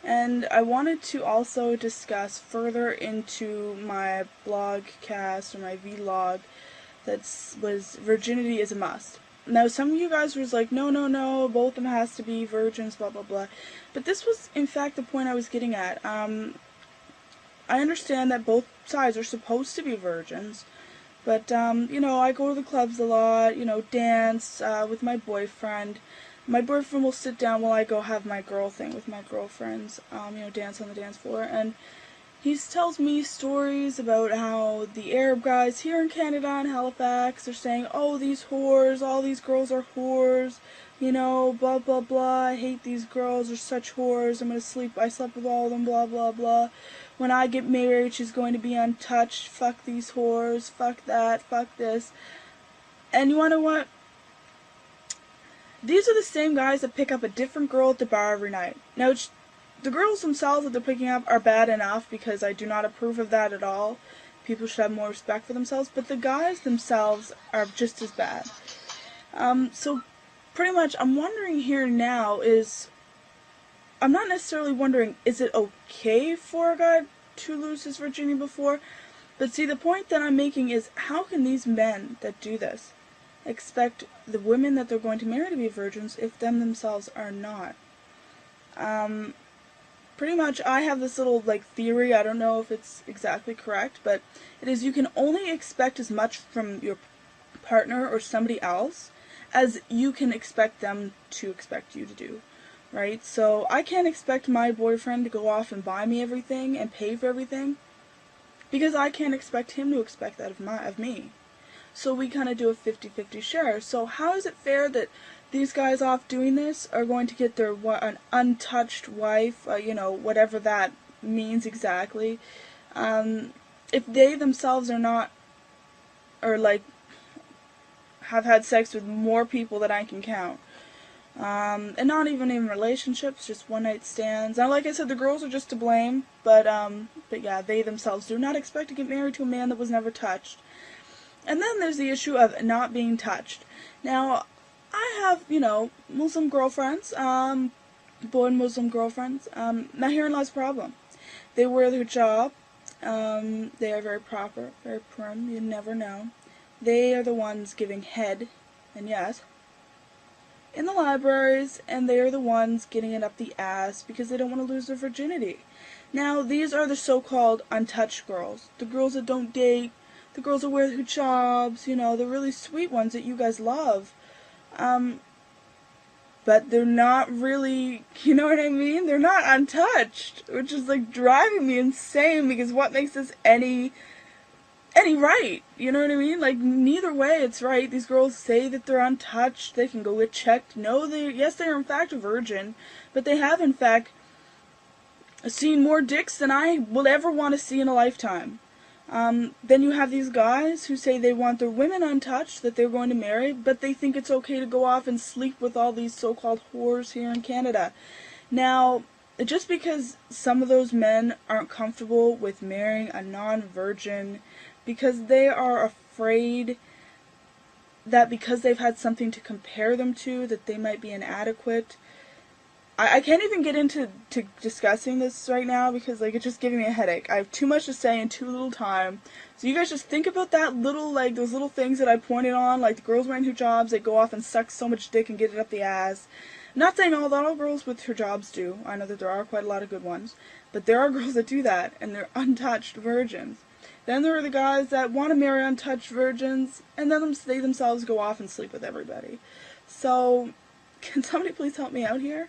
And I wanted to also discuss further into my blogcast or my vlog was virginity is a must. Now, some of you guys was like, no, no, no, both of them has to be virgins, blah, blah, blah. But this was, in fact, the point I was getting at. I understand that both sides are supposed to be virgins, but, you know, I go to the clubs a lot, you know, dance with my boyfriend. My boyfriend will sit down while I go have my girl thing with my girlfriends, you know, dance on the dance floor, and he tells me stories about how the Arab guys here in Canada and Halifax are saying, oh, these whores, all these girls are whores, you know, blah, blah, blah, I hate these girls, they're such whores, I slept with all of them, blah, blah, blah. When I get married, she's going to be untouched, fuck these whores, fuck that, fuck this. And you want to know what? These are the same guys that pick up a different girl at the bar every night. Now, the girls themselves that they're picking up are bad enough, because I do not approve of that at all. People should have more respect for themselves, but the guys themselves are just as bad. So pretty much I'm wondering here now I'm not necessarily wondering, is it okay for a guy to lose his virginity before? But see, the point that I'm making is, how can these men that do this expect the women that they're going to marry to be virgins if them themselves are not? Pretty much I have this little theory, I don't know if it's exactly correct, but it is you can only expect as much from your partner or somebody else as you can expect them to expect you to do, right? So I can't expect my boyfriend to go off and buy me everything and pay for everything, because I can't expect him to expect that of me. So we kind of do a 50-50 share. So how is it fair that these guys off doing this are going to get an untouched wife, you know, whatever that means exactly, if they themselves are not, or have had sex with more people than I can count, and not even in relationships, just one night stands. Now, like I said, the girls are just to blame, but yeah, they themselves do not expect to get married to a man that was never touched. And then there's the issue of not being touched. Now, I have, you know, Muslim girlfriends, boy Muslim girlfriends. Now herein lies the problem. They wear the hijab. They are very proper, very prim. You never know. They are the ones giving head, and yes, in the libraries, and they are the ones getting it up the ass because they don't want to lose their virginity. Now, these are the so-called untouched girls. The girls that don't date. The girls that wear hijabs, you know, the really sweet ones that you guys love. But they're not really, you know what I mean? They're not untouched, which is driving me insane, because what makes this any right? You know what I mean? Neither way it's right. These girls say that they're untouched, they can go get checked. No, yes, they are in fact a virgin, but they have in fact seen more dicks than I will ever want to see in a lifetime. Then you have these guys who say they want their women untouched, that they're going to marry, but they think it's okay to go off and sleep with all these so-called whores here in Canada. Now, just because some of those men aren't comfortable with marrying a non-virgin, because they are afraid that because they've had something to compare them to, that they might be inadequate. I can't even get into discussing this right now, because it's just giving me a headache. I have too much to say in too little time. So you guys just think about that little, those little things that I pointed on, the girls wearing hijabs, they go off and suck so much dick and get it up the ass. I'm not saying all girls with hijabs do. I know that there are quite a lot of good ones. But there are girls that do that, and they're untouched virgins. Then there are the guys that want to marry untouched virgins, and then they themselves go off and sleep with everybody. So, can somebody please help me out here?